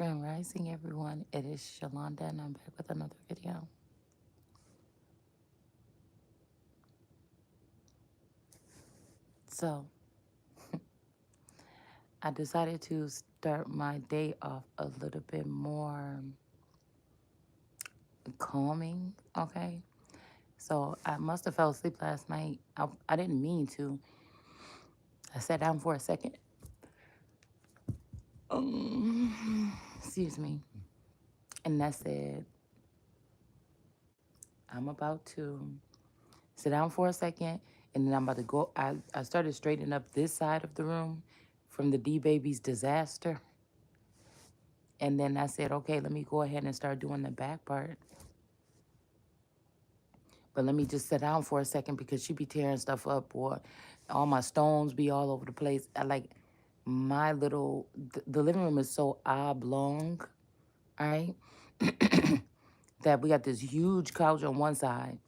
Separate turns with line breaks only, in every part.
Grand Rising, everyone. It is Shalonda, and I'm back with another video. So, I decided to start my day off a little bit more calming, okay? So, I must have fell asleep last night. I didn't mean to. I sat down for a second. Excuse me. And I said, I'm about to sit down for a second, and then I'm about to go. I started straightening up this side of the room from the D Baby's disaster. And then I said, okay, let me go ahead and start doing the back part. But let me just sit down for a second because she be tearing stuff up, or all my stones be all over the place. I like my little, the living room is so oblong, all right, that we got this huge couch on one side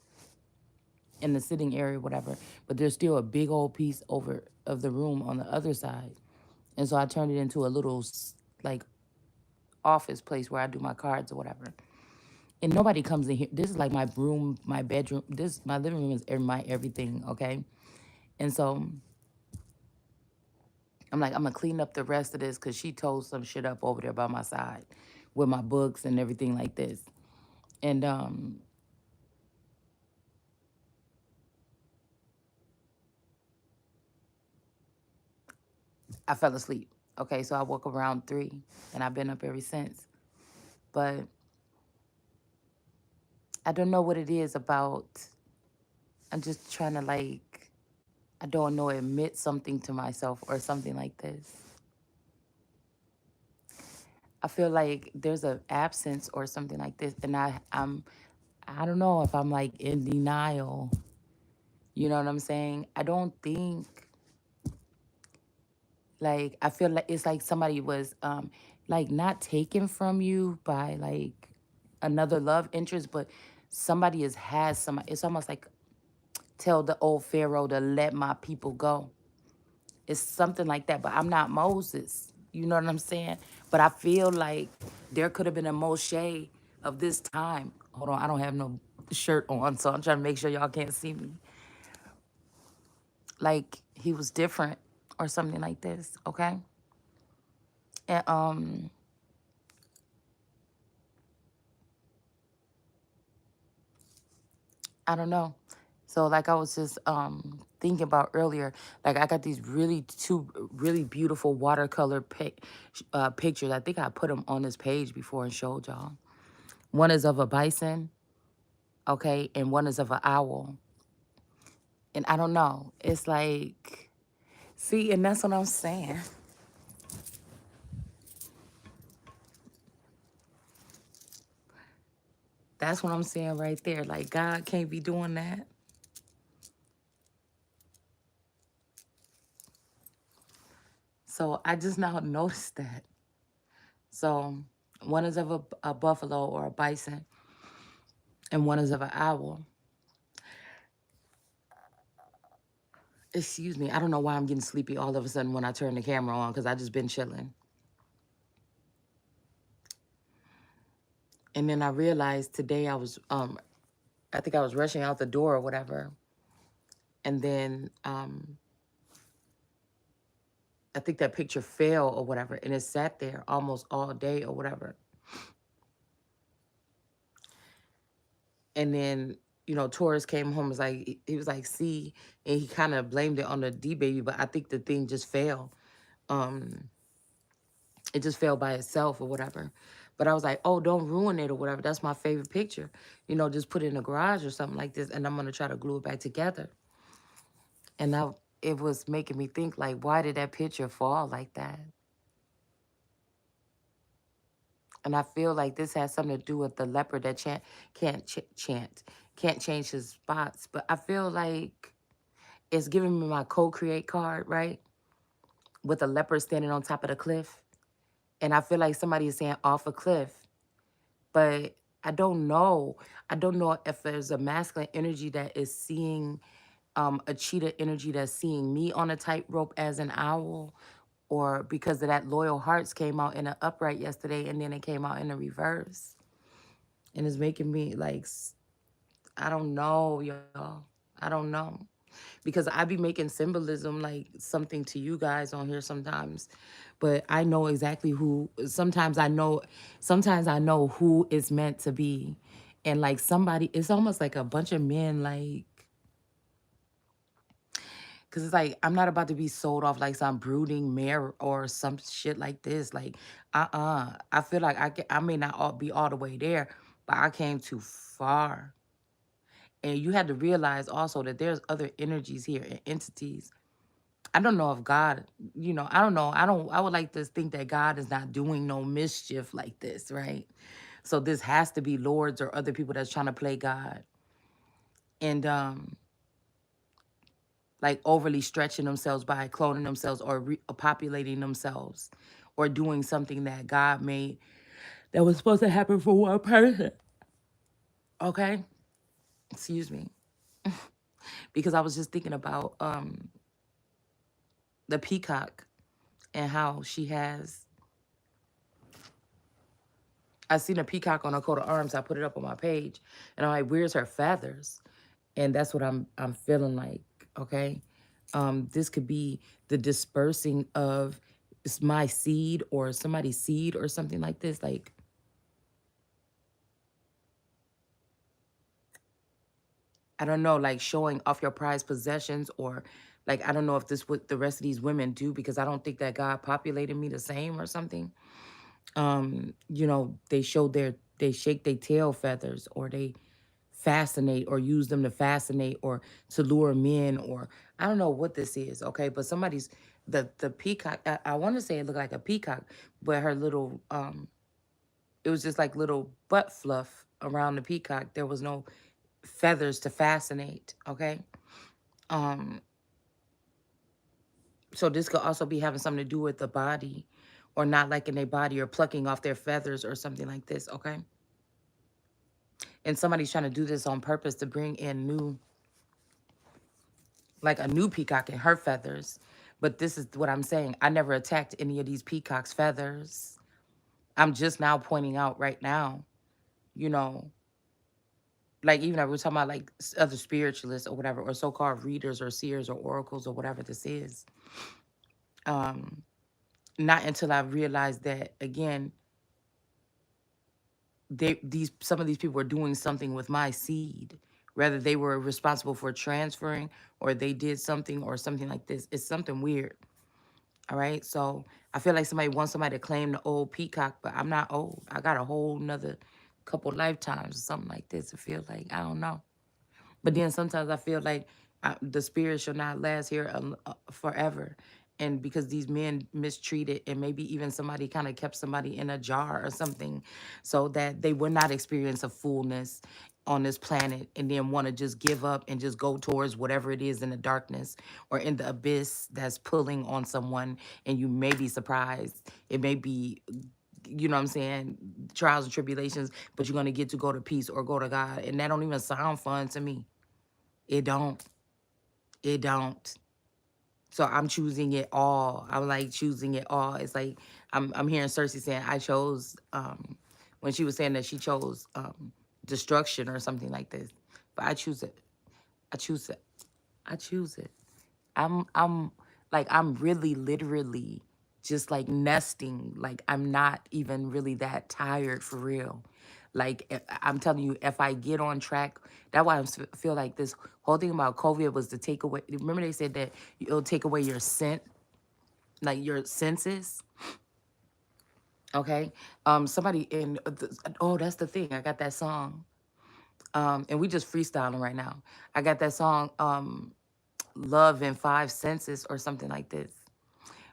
in the sitting area, whatever, but there's still a big old piece over of the room on the other side. And so I turned it into a little, like, office place where I do my cards or whatever. And nobody comes in here. This is like my room, my bedroom. My living room is my everything, okay? And so I'm like, I'm gonna clean up the rest of this because she told some shit up over there by my side with my books and everything like this. And I fell asleep. Okay, so I woke around 3 and I've been up ever since. But I don't know what it is about. I'm just trying to, like, I don't know, admit something to myself or something like this. I feel like there's an absence or something like this, and I don't know if I'm like in denial. You know what I'm saying? I don't think, like, I feel like it's like somebody was like not taken from you by like another love interest, but somebody has some. It's almost like tell the old Pharaoh to let my people go. It's something like that, but I'm not Moses. You know what I'm saying? But I feel like there could have been a Moshe of this time. Hold on, I don't have no shirt on, so I'm trying to make sure y'all can't see me. Like he was different or something like this, okay? And I don't know. So like I was just thinking about earlier, like I got these two really beautiful watercolor pictures. I think I put them on this page before and showed y'all. One is of a bison, okay, and one is of an owl. And I don't know. It's like, see, and that's what I'm saying. That's what I'm saying right there. Like God can't be doing that. So I just now noticed that. So one is of a buffalo or a bison, and one is of an owl. Excuse me. I don't know why I'm getting sleepy all of a sudden when I turn the camera on because I just been chilling. And then I realized today I think I was rushing out the door or whatever. And then I think that picture fell or whatever, and it sat there almost all day or whatever. And then, Taurus came home, he was like, see, and he kind of blamed it on the D Baby, but I think the thing just fell. Um, it just fell by itself or whatever. But I was like, oh, don't ruin it or whatever. That's my favorite picture. Just put it in the garage or something like this, and I'm going to try to glue it back together. And now it was making me think, like, why did that picture fall like that? And I feel like this has something to do with the leopard that can't change his spots. But I feel like it's giving me my co-create card, right? With a leopard standing on top of the cliff. And I feel like somebody is saying off a cliff. But I don't know. I don't know if there's a masculine energy that is seeing a cheetah energy that's seeing me on a tightrope as an owl, or because of that Loyal Hearts came out in an upright yesterday and then it came out in a reverse. And it's making me like, I don't know, y'all. I don't know. Because I be making symbolism like something to you guys on here sometimes. But I know exactly who, sometimes I know who it's meant to be. And like somebody, it's almost like a bunch of men, like, because it's like, I'm not about to be sold off like some brooding mare or some shit like this. Like, I feel like I may not be all the way there, but I came too far. And you had to realize also that there's other energies here and entities. I don't know if God, I don't know. I would like to think that God is not doing no mischief like this, right? So this has to be lords or other people that's trying to play God. And like overly stretching themselves by cloning themselves or populating themselves or doing something that God made that was supposed to happen for one person. Okay? Excuse me. Because I was just thinking about the peacock and how she has, I seen a peacock on her coat of arms. I put it up on my page and I'm like, where's her feathers? And that's what I'm feeling like, okay? This could be the dispersing of my seed or somebody's seed or something like this. Like, I don't know, like showing off your prized possessions, or like, I don't know if this what the rest of these women do, because I don't think that God populated me the same or something. They shake their tail feathers, or they fascinate or use them to fascinate or to lure men, or I don't know what this is, okay? But somebody's the peacock, I want to say it looked like a peacock, but her little it was just like little butt fluff around the peacock. There was no feathers to fascinate, okay? Um so this could also be having something to do with the body, or not liking their body, or plucking off their feathers or something like this, okay? And somebody's trying to do this on purpose to bring in like a new peacock in her feathers. But this is what I'm saying. I never attacked any of these peacock's feathers. I'm just now pointing out right now, you know, like even if we're talking about like other spiritualists or whatever, or so-called readers or seers or oracles or whatever this is. Um, Not until I realized that again, these some of these people were doing something with my seed. Whether they were responsible for transferring, or they did something or something like this. It's something weird. All right. So I feel like somebody wants somebody to claim the old peacock, but I'm not old. I got a whole nother couple lifetimes or something like this. I feel like, I don't know. But then sometimes I feel like the spirit shall not last here forever. And because these men mistreated, and maybe even somebody kind of kept somebody in a jar or something, so that they would not experience a fullness on this planet, and then want to just give up and just go towards whatever it is in the darkness or in the abyss that's pulling on someone. And you may be surprised. It may be, what I'm saying, trials and tribulations, but you're going to get to go to peace or go to God. And that don't even sound fun to me. It don't. It don't. So I'm choosing it all. I'm like choosing it all. It's like I'm hearing Cersei saying I chose when she was saying that she chose destruction or something like this. But I choose it. I choose it. I choose it. I'm like, I'm really literally just like nesting. Like, I'm not even really that tired for real. Like, I'm telling you, if I get on track, that's why I feel like this whole thing about COVID was to take away. Remember they said that it'll take away your scent, like your senses. Okay. Somebody in oh, that's the thing. I got that song. And we just freestyling right now. I got that song, Love in Five Senses or something like this.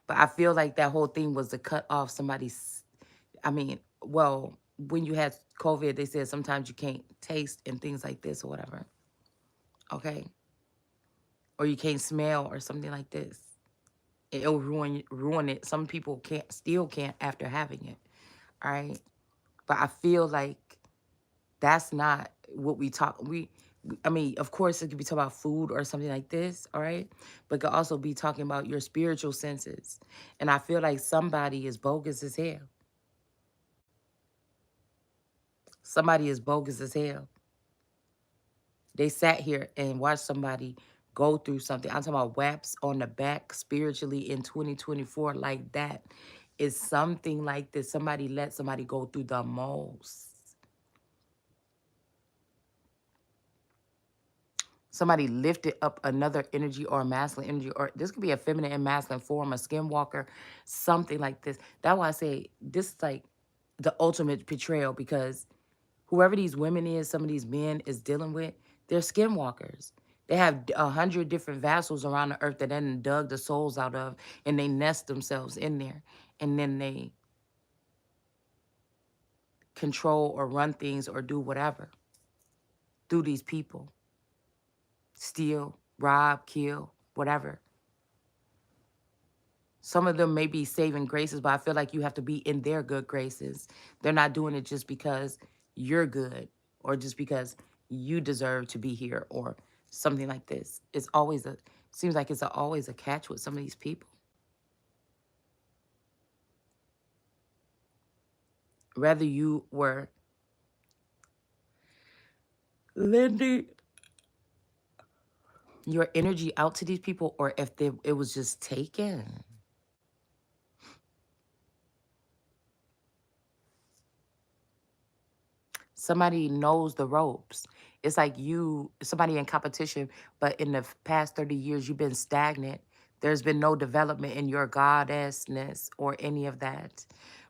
But I feel like that whole thing was to cut off somebody's. I mean, well, when you had COVID, they said sometimes you can't taste and things like this or whatever. Okay. Or you can't smell or something like this. It'll ruin it. Some people can't after having it. All right. But I feel like that's not what we talk. I mean, of course, it could be talking about food or something like this, all right? But it could also be talking about your spiritual senses. And I feel like somebody is bogus as hell. Somebody is bogus as hell. They sat here and watched somebody go through something. I'm talking about whaps on the back spiritually in 2024 like that. Is something like this. Somebody let somebody go through the most. Somebody lifted up another energy or masculine energy, or this could be a feminine and masculine form, a skinwalker, something like this. That's why I say this is like the ultimate betrayal, because whoever these women is, some of these men is dealing with, they're skinwalkers. They have 100 different vassals around the earth that then dug the souls out of, and they nest themselves in there. And then they control or run things or do whatever through these people. Steal, rob, kill, whatever. Some of them may be saving graces, but I feel like you have to be in their good graces. They're not doing it just because you're good or just because you deserve to be here or something like this. It's always a, seems like it's always a catch with some of these people. Whether you were lending your energy out to these people or if it was just taken. Somebody knows the ropes. It's like you, somebody in competition, but in the past 30 years, you've been stagnant. There's been no development in your goddessness or any of that.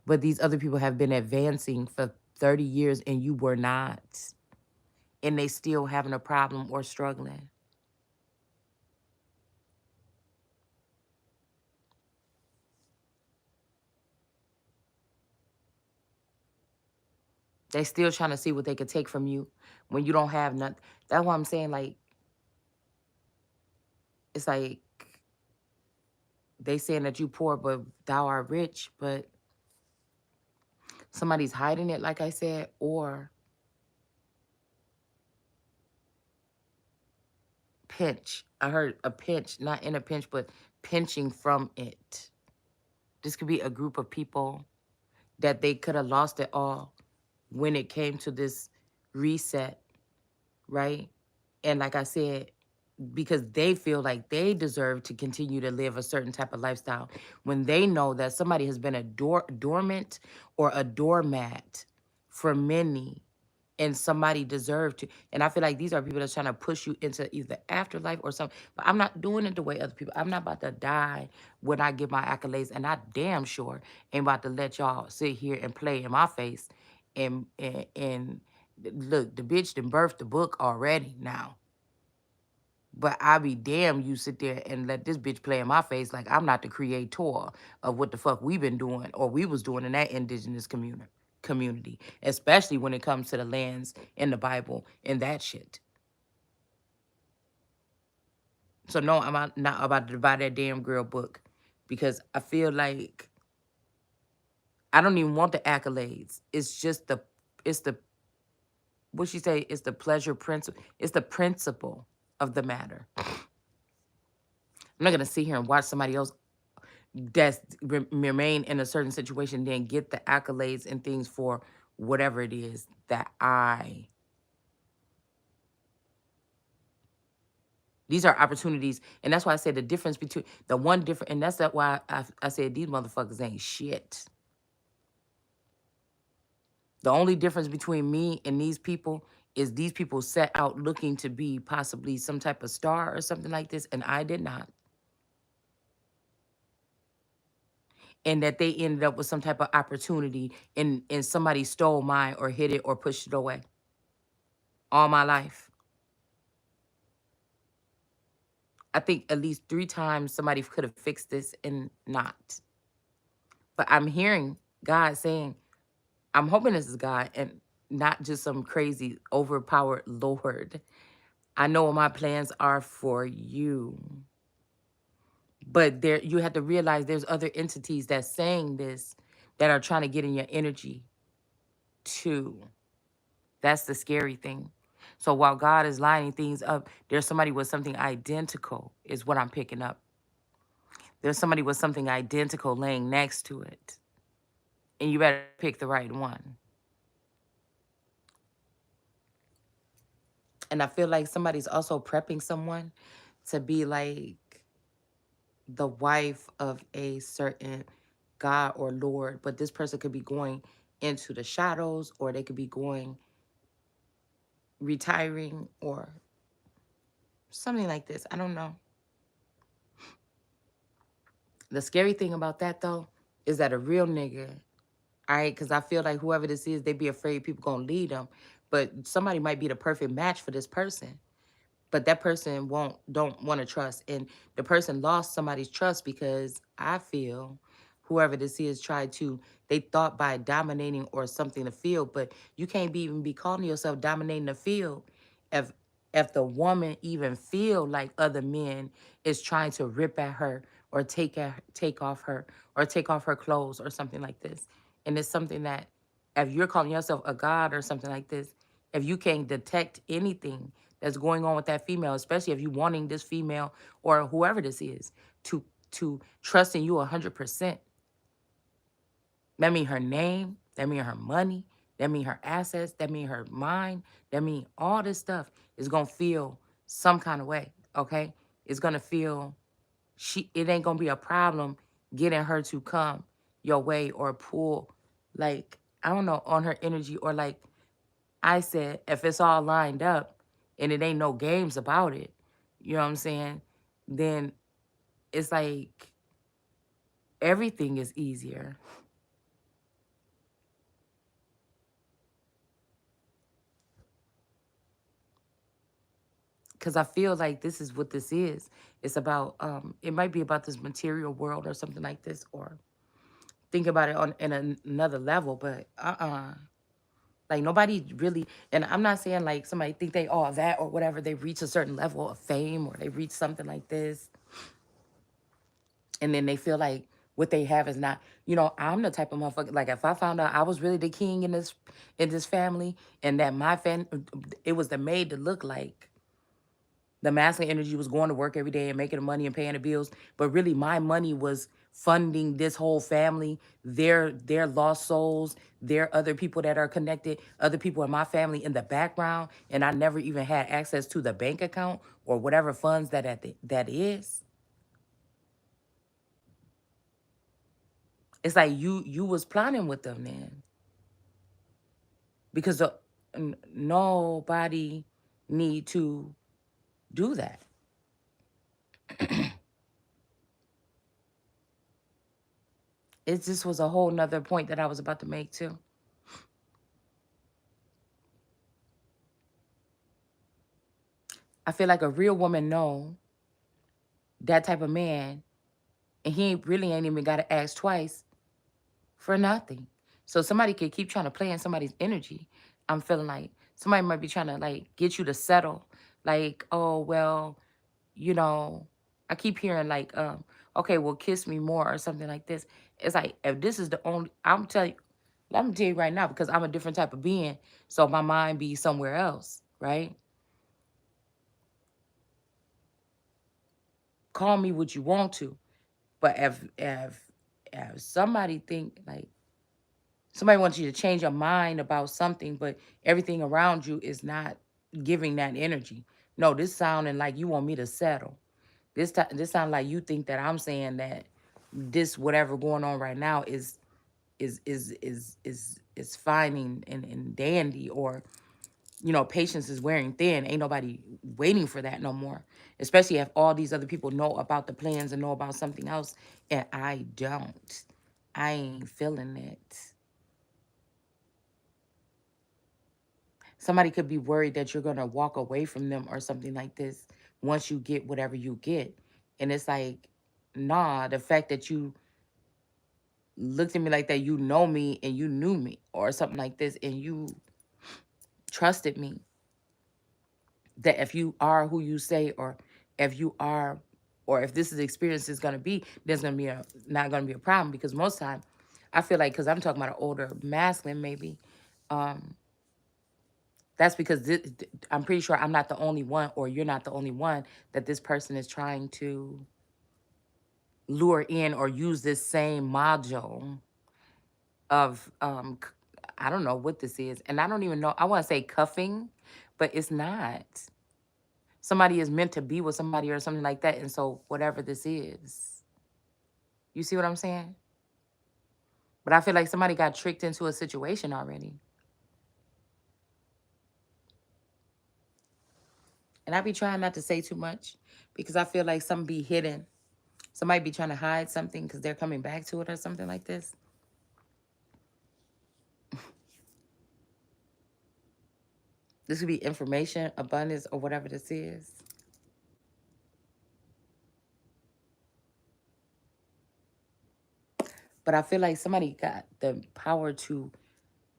But these other people have been advancing for 30 years and you were not. And they still having a problem or struggling. They still trying to see what they could take from you when you don't have nothing. That's why I'm saying, like, it's like they saying that you poor, but thou art rich, but somebody's hiding it, like I said, or pinch. I heard a pinch, not in a pinch, but pinching from it. This could be a group of people that they could have lost it all when it came to this reset, right? And like I said, because they feel like they deserve to continue to live a certain type of lifestyle when they know that somebody has been a dormant or a doormat for many and somebody deserved to. And I feel like these are people that's trying to push you into either afterlife or something. But I'm not doing it the way other people. I'm not about to die when I get my accolades, and I damn sure ain't about to let y'all sit here and play in my face. And look, the bitch done birthed the book already now. But I be damn you sit there and let this bitch play in my face like I'm not the creator of what the fuck we been doing or we was doing in that indigenous community, especially when it comes to the lands in the Bible and that shit. So no, not about to buy that damn girl book because I feel like I don't even want the accolades. It's just it's the, what she say, it's the pleasure principle. It's the principle of the matter. I'm not gonna sit here and watch somebody else that's remain in a certain situation, then get the accolades and things for whatever it is that these are opportunities. And that's why I said the difference between the one different, and that's that why I said these motherfuckers ain't shit. The only difference between me and these people is these people set out looking to be possibly some type of star or something like this, and I did not. And that they ended up with some type of opportunity and somebody stole mine or hid it or pushed it away all my life. I think at least 3 times somebody could have fixed this and not. But I'm hearing God saying, I'm hoping this is God and not just some crazy overpowered Lord. I know what my plans are for you. But there, you have to realize there's other entities that's saying this that are trying to get in your energy too. That's the scary thing. So while God is lining things up, there's somebody with something identical, is what I'm picking up. There's somebody with something identical laying next to it. And you better pick the right one. And I feel like somebody's also prepping someone to be like the wife of a certain God or Lord. But this person could be going into the shadows, or they could be going retiring, or something like this. I don't know. The scary thing about that though is that a real nigga, all right, because I feel like whoever this is, they be afraid people gonna lead them. But somebody might be the perfect match for this person. But that person don't want to trust, and the person lost somebody's trust because I feel whoever this is tried to, they thought by dominating or something the field. But you can't even be calling yourself dominating the field if if the woman even feel like other men is trying to rip at her, or take off her, or take off her clothes or something like this. And it's something that, if you're calling yourself a god or something like this, if you can't detect anything that's going on with that female, especially if you wanting this female or whoever this is to trust in you 100%. That mean her name, that mean her money, that mean her assets, that mean her mind, that mean all this stuff is gonna feel some kind of way. Okay, it's gonna feel, it ain't gonna be a problem getting her to come your way, or pull, like, I don't know, on her energy, or like I said, if it's all lined up and it ain't no games about it, you know what I'm saying? Then it's like everything is easier. Cause I feel like this is what this is. It's about it might be about this material world or something like this, or think about it on in another level, but like nobody really, and I'm not saying like somebody think they all that or whatever, they reach a certain level of fame, or they reach something like this, and then they feel like what they have is not, I'm the type of motherfucker, like if I found out I was really the king in this family, and that my it was the maid to look like the masculine energy was going to work every day and making the money and paying the bills, but really my money was funding this whole family, their lost souls, their other people that are connected, other people in my family in the background, and I never even had access to the bank account or whatever funds that is. It's like you was planning with them then, because nobody need to do that. It just was a whole nother point that I was about to make too. I feel like a real woman know that type of man, and he ain't even got to ask twice for nothing. So somebody could keep trying to play in somebody's energy. I'm feeling like somebody might be trying to like get you to settle. Like, oh well, you know, I keep hearing like, okay, well, kiss me more or something like this. It's like if this is the only, let me tell you right now, because I'm a different type of being, so my mind be somewhere else, right? Call me what you want to, but if somebody think like somebody wants you to change your mind about something, but everything around you is not giving that energy. No, this sounding like you want me to settle. This sound like you think that I'm saying that this whatever going on right now is fine and dandy, or patience is wearing thin. Ain't nobody waiting for that no more. Especially if all these other people know about the plans and know about something else, and I don't. I ain't feeling it. Somebody could be worried that you're gonna walk away from them or something like this once you get whatever you get. And it's like, nah, the fact that you looked at me like that, you know me and you knew me or something like this, and you trusted me, that if you are who you say, or if you are, or if this is the experience is gonna be, there's gonna be not gonna be a problem. Because most time I feel like, because I'm talking about an older masculine maybe, That's because I'm pretty sure I'm not the only one, or you're not the only one that this person is trying to lure in or use this same module of I don't know what this is. And I don't even know. I want to say cuffing, but it's not. Somebody is meant to be with somebody or something like that. And so whatever this is, you see what I'm saying? But I feel like somebody got tricked into a situation already. And I be trying not to say too much because I feel like some be hidden. Somebody be trying to hide something because they're coming back to it or something like this. This could be information, abundance, or whatever this is. But I feel like somebody got the power to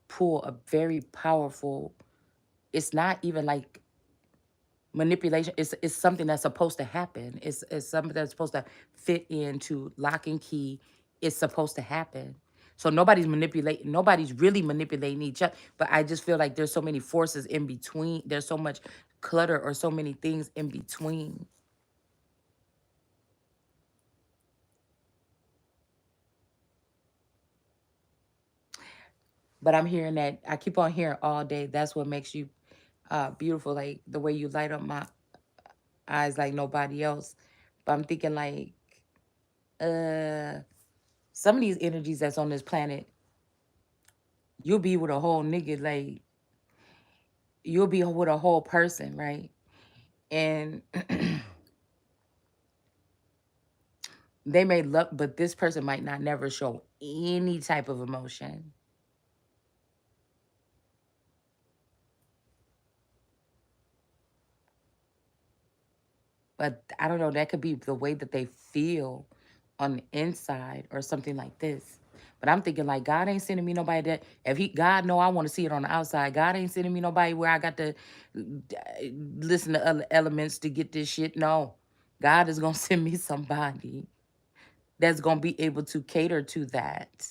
pull a very powerful, it's not even like manipulation. It's something that's supposed to happen. It's something that's supposed to fit into lock and key. It's supposed to happen. So nobody's really manipulating each other. But I just feel like there's so many forces in between. There's so much clutter or so many things in between. But I'm hearing that, I keep on hearing all day, that's what makes you beautiful, like the way you light up my eyes like nobody else. But I'm thinking like, uh, some of these energies that's on this planet, you'll be with a whole nigga, like you'll be with a whole person, right? And they may love, but this person might not never show any type of emotion. But I don't know, that could be the way that they feel on the inside or something like this. But I'm thinking like God ain't sending me nobody that if he God know I want to see it on the outside. God ain't sending me nobody where I got to listen to other elements to get this shit. No. God is gonna send me somebody that's gonna be able to cater to that.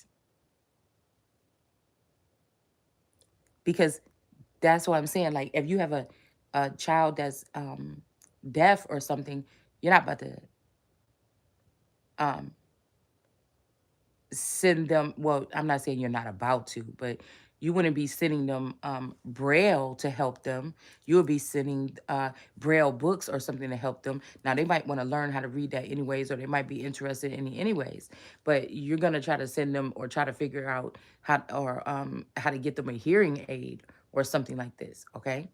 Because that's what I'm saying. Like if you have a child that's deaf or something, you're not about to um send them, well, I'm not saying you're not about to, but you wouldn't be sending them braille to help them. You would be sending braille books or something to help them. Now they might want to learn how to read that anyways, or they might be interested in it anyways, but you're going to try to send them or try to figure out how to get them a hearing aid or something like this. Okay,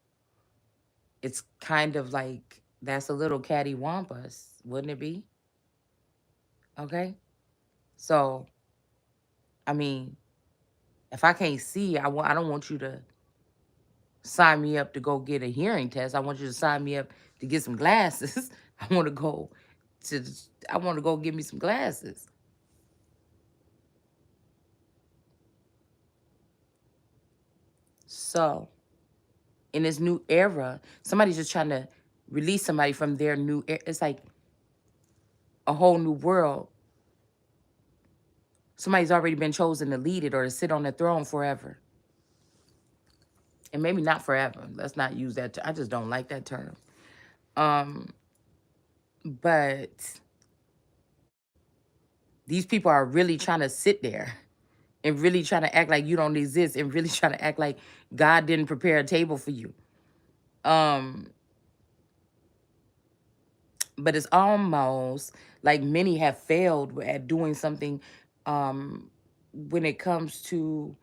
it's kind of like that's a little cattywampus, wouldn't it be? Okay, so I mean, if I can't see, I don't want you to sign me up to go get a hearing test. I want you to sign me up to get some glasses. I want to go to I want to go get me some glasses. So, in this new era, somebody's just trying to release somebody from their new it's like a whole new world. Somebody's already been chosen to lead it or to sit on the throne forever. And maybe not forever. Let's not use that I just don't like that term. Um but these people are really trying to sit there and really trying to act like you don't exist and really trying to act like God didn't prepare a table for you. Um, but it's almost like many have failed at doing something when it comes to,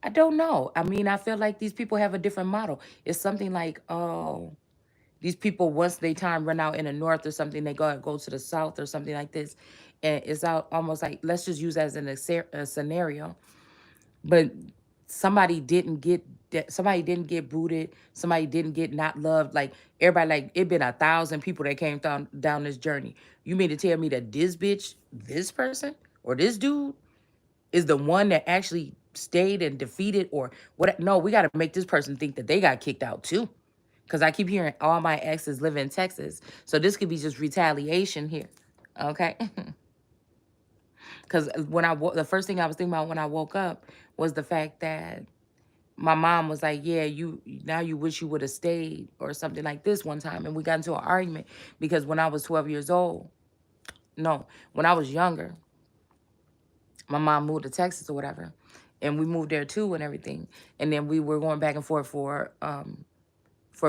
I don't know. I mean, I feel like these people have a different model. It's something like, oh, these people, once they time run out in the north or something, they go to the south or something like this. And it's out almost like, let's just use that as a scenario. But somebody didn't get booted, somebody didn't get not loved, like everybody, like it been 1,000 people that came down this journey. You mean to tell me that this person or this dude is the one that actually stayed and defeated or what? No, we got to make this person think that they got kicked out too, because I keep hearing all my exes live in Texas, so this could be just retaliation here. Okay. Because the first thing I was thinking about when I woke up was the fact that my mom was like, yeah, you now you wish you would have stayed or something like this one time. And we got into an argument because when I was 12 years old, no, when I was younger, my mom moved to Texas or whatever. And we moved there too and everything. And then we were going back and forth for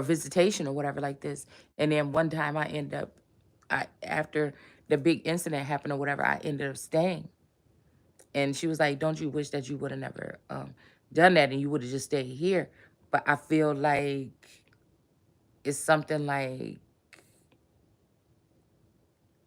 visitation or whatever like this. And then one time I ended up after the big incident happened or whatever, I ended up staying. And she was like, don't you wish that you would have never done that and you would have just stayed here? But I feel like it's something like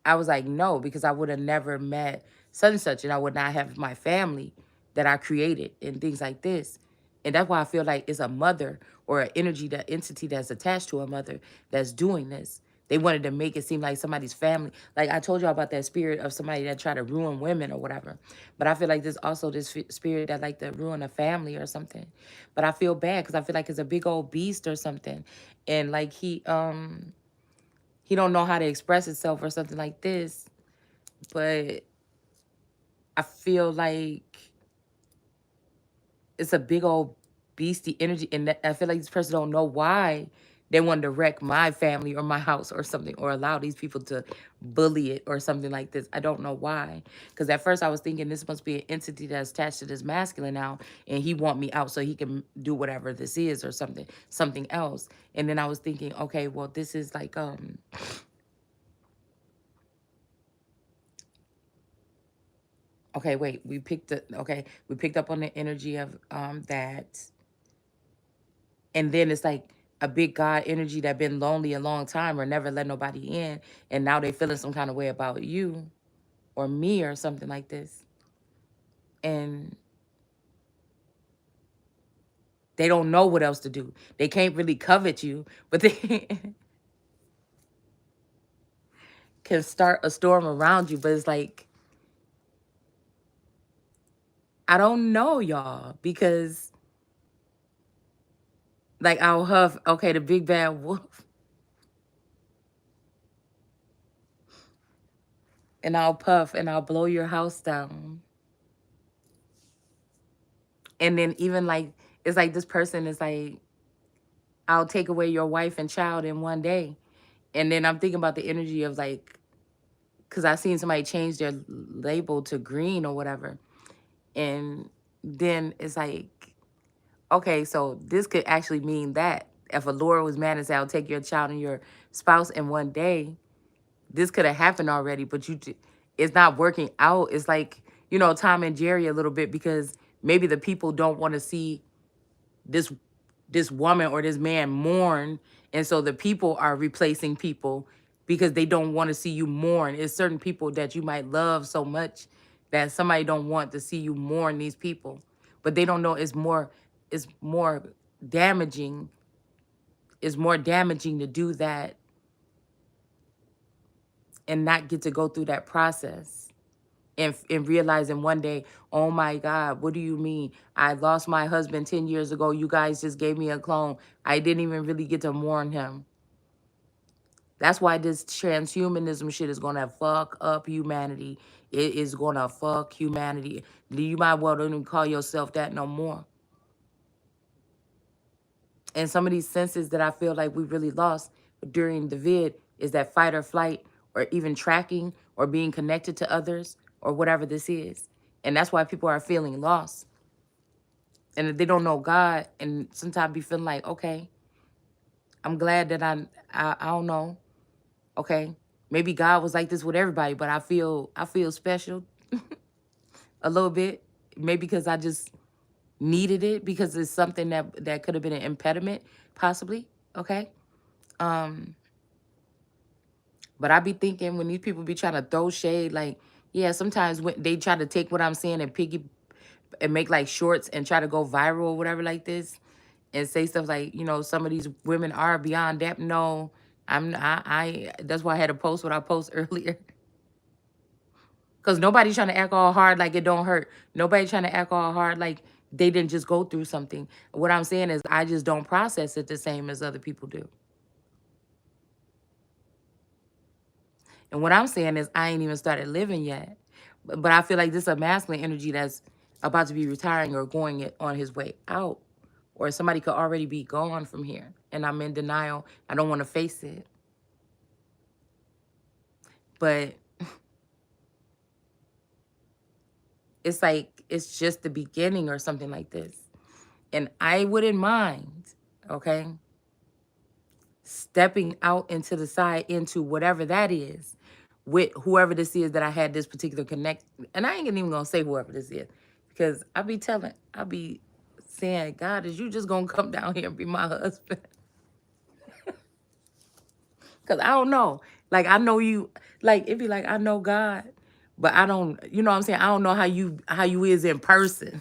I was like, no, because I would have never met such and such, and I would not have my family that I created and things like this. And that's why I feel like it's a mother or an energy, that entity that's attached to a mother that's doing this. They wanted to make it seem like somebody's family. Like I told y'all about that spirit of somebody that tried to ruin women or whatever. But I feel like there's also this spirit that like to ruin a family or something. But I feel bad because I feel like it's a big old beast or something. And like he don't know how to express itself or something like this. But I feel like it's a big old beastie energy, and I feel like this person don't know why they wanted to wreck my family or my house or something, or allow these people to bully it or something like this. I don't know why, because at first I was thinking this must be an entity that's attached to this masculine now, and he want me out so he can do whatever this is or something else. And then I was thinking, okay, well, this is like okay, wait, we picked up on the energy of that. And then it's like a big God energy that been lonely a long time or never let nobody in, and now they feeling some kind of way about you or me or something like this. And they don't know what else to do. They can't really covet you, but they can start a storm around you. But it's like, I don't know, y'all, because like I'll huff, okay, the big bad wolf, and I'll puff and I'll blow your house down. And then even like, it's like this person is like, I'll take away your wife and child in one day. And then I'm thinking about the energy of like, because I seen somebody change their label to green or whatever. And then it's like, okay, so this could actually mean that if a Lord was mad and said, I'll take your child and your spouse in one day, this could have happened already, but it's not working out. It's like, Tom and Jerry a little bit, because maybe the people don't want to see this this woman or this man mourn, and so the people are replacing people because they don't want to see you mourn. It's certain people that you might love so much that somebody don't want to see you mourn these people, but they don't know it's more damaging. It's more damaging to do that and not get to go through that process. And realizing one day, oh my God, what do you mean? I lost my husband 10 years ago. You guys just gave me a clone. I didn't even really get to mourn him. That's why this transhumanism shit is going to fuck up humanity. It is going to fuck humanity. You might well don't even call yourself that no more. And some of these senses that I feel like we really lost during the vid is that fight or flight, or even tracking or being connected to others, or whatever this is. And that's why people are feeling lost. And if they don't know God, and sometimes be feeling like, okay, I'm glad that I don't know, okay, maybe God was like this with everybody, but I feel special a little bit, maybe because I just needed it, because it's something that could have been an impediment, possibly, okay. Um, but I be thinking when these people be trying to throw shade, like, yeah, sometimes when they try to take what I'm saying and piggy and make like shorts and try to go viral or whatever like this, and say stuff like, some of these women are beyond that. No, I that's why I had to post what I post earlier. Because nobody's trying to act all hard like it don't hurt. Nobody trying to act all hard like they didn't just go through something. What I'm saying is I just don't process it the same as other people do. And what I'm saying is I ain't even started living yet. But I feel like this is a masculine energy that's about to be retiring or going on his way out or somebody could already be gone from here, and I'm in denial. I don't want to face it. But it's like it's just the beginning or something like this. And I wouldn't mind, okay, stepping out into the side into whatever that is with whoever this is that I had this particular connect. And I ain't even gonna say whoever this is because I'll be saying, God, is you just gonna come down here and be my husband? Because I don't know. Like, I know you, like, it'd be like, I know God, but I don't, you know what I'm saying? I don't know how you is in person.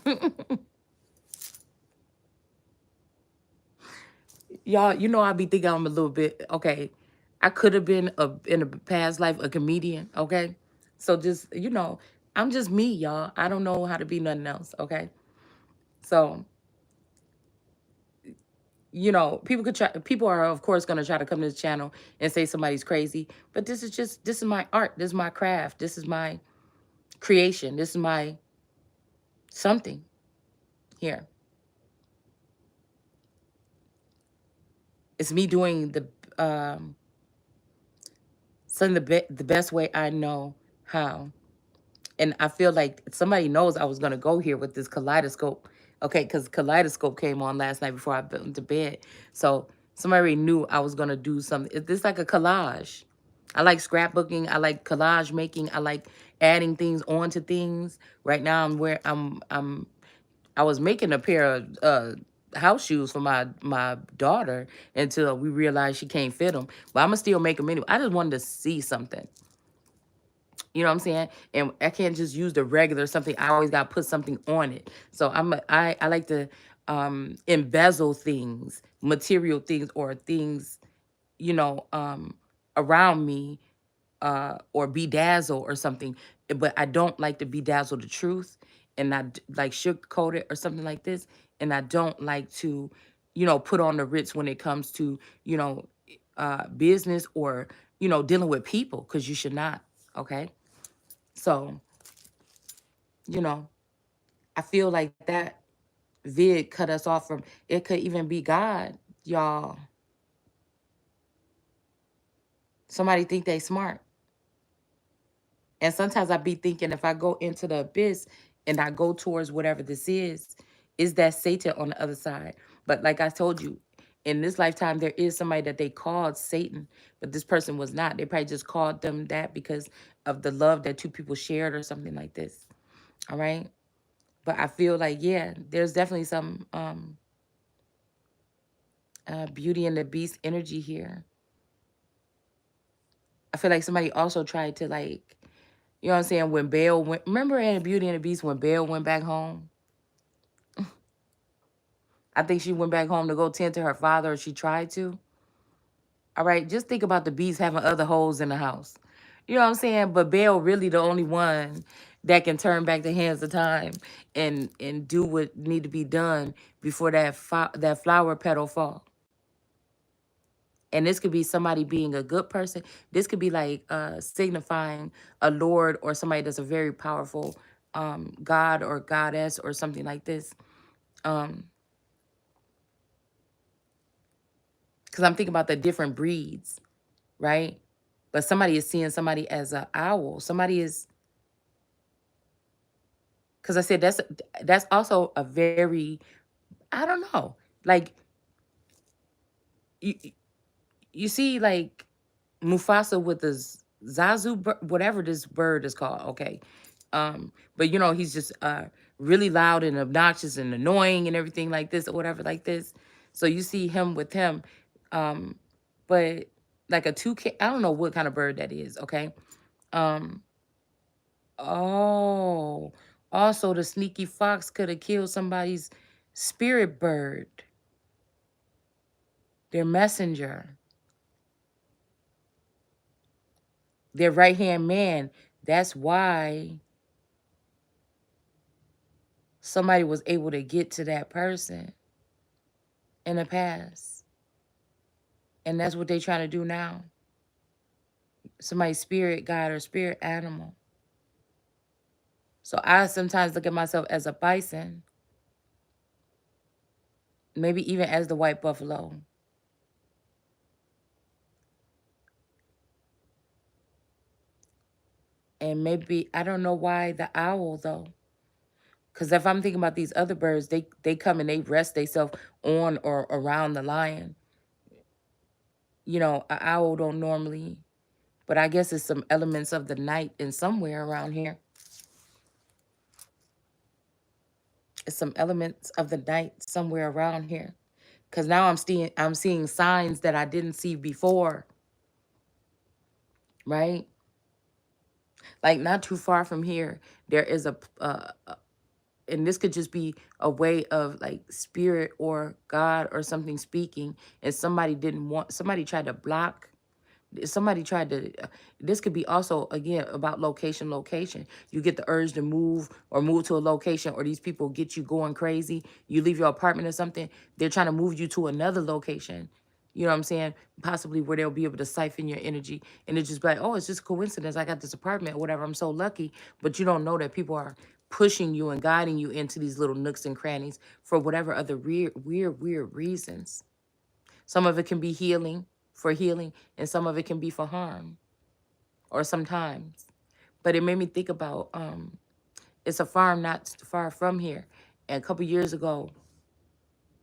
Y'all, you know, I be thinking I'm a little bit, okay, I could have been in a past life a comedian, okay? So just, you know, I'm just me, y'all. I don't know how to be nothing else, okay? So, you know, people are of course gonna try to come to this channel and say somebody's crazy, but this is my art, this is my craft, this is my creation, this is my something here. It's me doing um something the best way I know how. And I feel like somebody knows I was gonna go here with this kaleidoscope. Okay, because kaleidoscope came on last night before I went to bed. So somebody already knew I was gonna do something. It's like a collage. I like scrapbooking. I like collage making. I like adding things onto things. Right now I was making a pair of house shoes for my daughter until we realized she can't fit them. But I'm gonna still make them anyway. I just wanted to see something. You know what I'm saying? And I can't just use the regular something. I always got to put something on it. So I like to embezzle things, material things, or things, you know, around me, or bedazzle or something. But I don't like to bedazzle the truth, and like sugarcoat it or something like this. And I don't like to, you know, put on the Ritz when it comes to, you know, business or, you know, dealing with people, because you should not. Okay. So, you know, I feel like that vid cut us off from, it could even be God, y'all. Somebody think they smart. And sometimes I be thinking if I go into the abyss and I go towards whatever this is that Satan on the other side? But like I told you, in this lifetime, there is somebody that they called Satan, but this person was not. They probably just called them that because of the love that two people shared or something like this. All right. But I feel like, yeah, there's definitely some Beauty and the Beast energy here. I feel like somebody also tried to, like, you know what I'm saying, when Belle went, remember in Beauty and the Beast when Belle went back home? I think she went back home to go tend to her father, or she tried to. All right, just think about the Beast having other hoes in the house. You know what I'm saying? But Belle really the only one that can turn back the hands of time and do what need to be done before that flower petal fall. And this could be somebody being a good person. This could be like signifying a lord or somebody that's a very powerful god or goddess or something like this. Um, because I'm thinking about the different breeds, right? But somebody is seeing somebody as an owl. Somebody is, because I said that's also a very, I don't know, like you you see like Mufasa with the Zazu whatever this bird is called, okay. But you know, he's just really loud and obnoxious and annoying and everything like this or whatever like this. So you see him with him, um, but like a toucan, I don't know what kind of bird that is, okay. Um, oh, also the sneaky fox could have killed somebody's spirit bird, their messenger, their right hand man. That's why somebody was able to get to that person in the past. And that's what they trying to do now. Somebody's spirit guide or spirit animal. So I sometimes look at myself as a bison. maybe even as the white buffalo. And maybe I don't know why the owl though. Because if I'm thinking about these other birds, they come and they rest themselves on or around the lion. An owl don't normally, but I guess it's some elements of the night in somewhere around here. It's some elements of the night somewhere around here. Cause now I'm seeing signs that I didn't see before, right? Like not too far from here, there is and this could just be a way of like spirit or God or something speaking, and somebody tried to block, somebody tried to this could be also again about location. You get the urge to move or move to a location, or these people get you going crazy. You leave your apartment or something, they're trying to move you to another location. You know what I'm saying? Possibly where they'll be able to siphon your energy, and it's just like, oh, it's just coincidence, I got this apartment or whatever, I'm so lucky. But you don't know that people are pushing you and guiding you into these little nooks and crannies for whatever other weird reasons. Some of it can be healing, for healing, and some of it can be for harm, or sometimes. But it made me think about it's a farm not far from here. And a couple years ago,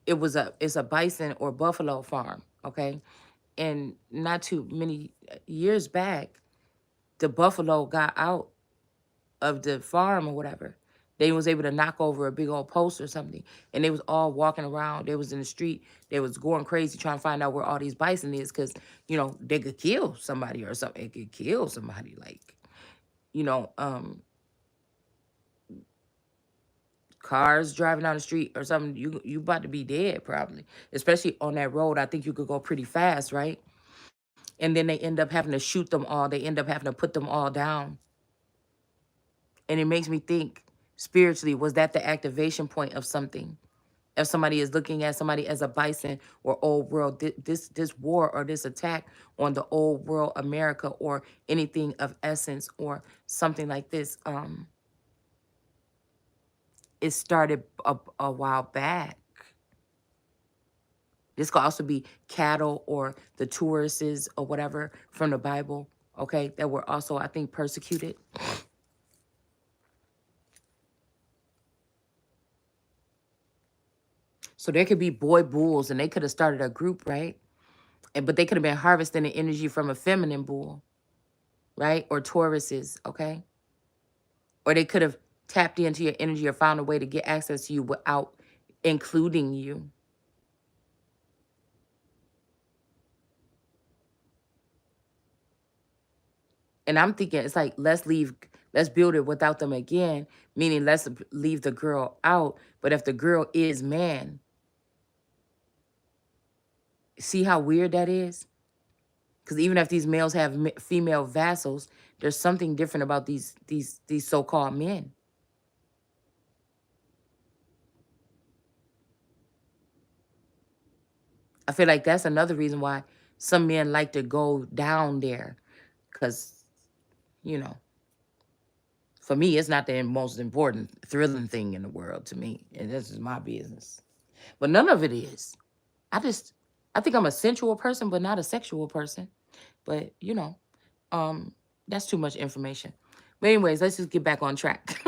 it's a bison or buffalo farm, okay? And not too many years back, the buffalo got out of the farm or whatever. They was able to knock over a big old post or something, and they was all walking around. They was in the street. They was going crazy trying to find out where all these bison is, because they could kill somebody or something. It could kill somebody, like you know, cars driving down the street or something. You about to be dead probably, especially on that road. I think you could go pretty fast, right? And then they end up having to shoot them all. They end up having to put them all down. And it makes me think spiritually, was that the activation point of something? If somebody is looking at somebody as a bison or old world, this war or this attack on the old world America or anything of essence or something like this, it started a while back. This could also be cattle or the tourists or whatever from the Bible, okay, that were also, I think, persecuted. So there could be boy bulls, and they could have started a group, right? But they could have been harvesting the energy from a feminine bull, right? Or Tauruses, okay? Or they could have tapped into your energy or found a way to get access to you without including you. And I'm thinking it's like, let's build it without them again, meaning let's leave the girl out. But if the girl is man, see how weird that is? Because even if these males have female vassals, there's something different about these so-called men. I feel like that's another reason why some men like to go down there. Because, you know, for me, it's not the most important, thrilling thing in the world to me. And this is my business. But none of it is. I just, I think I'm a sensual person, but not a sexual person. But, um, that's too much information. But anyways, let's just get back on track.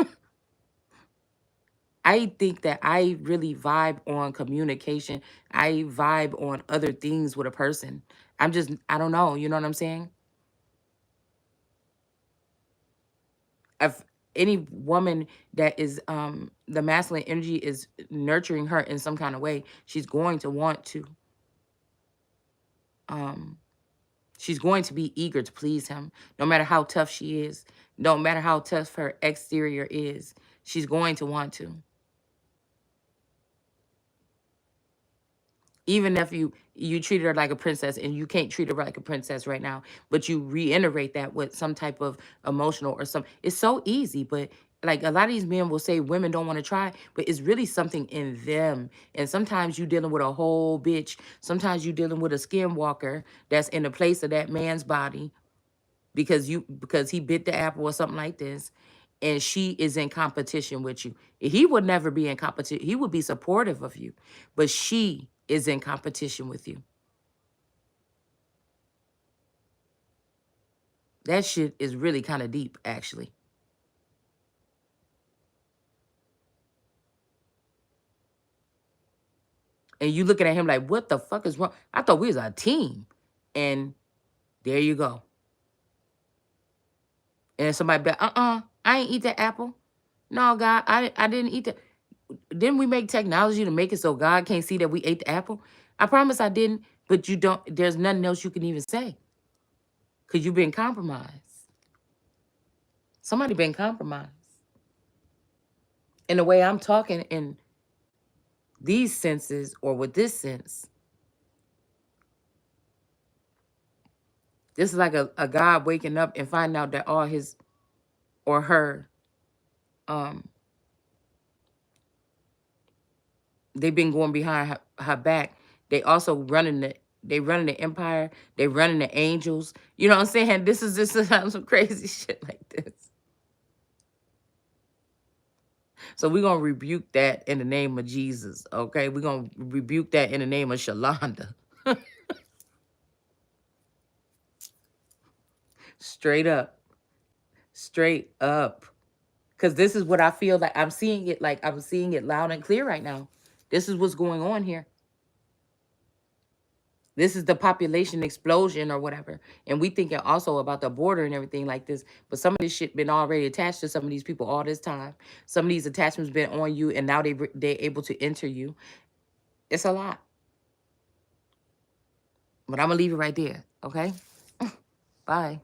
I think that I really vibe on communication. I vibe on other things with a person. I don't know. You know what I'm saying? If any woman that is the masculine energy is nurturing her in some kind of way, um she's going to be eager to please him, no matter how tough she is, no matter how tough her exterior is. She's going to want to. Even if you treat her like a princess, and you can't treat her like a princess right now, but you reiterate that with some type of emotional or some, it's so easy. But like a lot of these men will say women don't want to try, but it's really something in them. And sometimes you dealing with a whole bitch, sometimes you dealing with a skinwalker that's in the place of that man's body, because he bit the apple or something like this. and she is in competition with you. He would never be in competition. He would be supportive of you, but she is in competition with you. That shit is really kind of deep, actually. And you looking at him like, what the fuck is wrong? I thought we was a team. And there you go. And somebody be like, I ain't eat that apple. No, God, I didn't eat that. Didn't we make technology to make it so God can't see that we ate the apple? I promise I didn't, but you don't, there's nothing else you can even say. Because you've been compromised. Somebody been compromised. And the way I'm talking in these senses or with this sense, this is like a God waking up and finding out that all his or her, they've been going behind her back. They also running the empire. They running the angels. You know what I'm saying? This is just some crazy shit like this. So we're going to rebuke that in the name of Jesus, okay? We're going to rebuke that in the name of Shalonda. Straight up. Straight up. Because this is what I feel like. I'm seeing it loud and clear right now. This is what's going on here. This is the population explosion or whatever. And we thinking also about the border and everything like this. But some of this shit been already attached to some of these people all this time. Some of these attachments been on you and now they're able to enter you. It's a lot. But I'm going to leave it right there. Okay? Bye.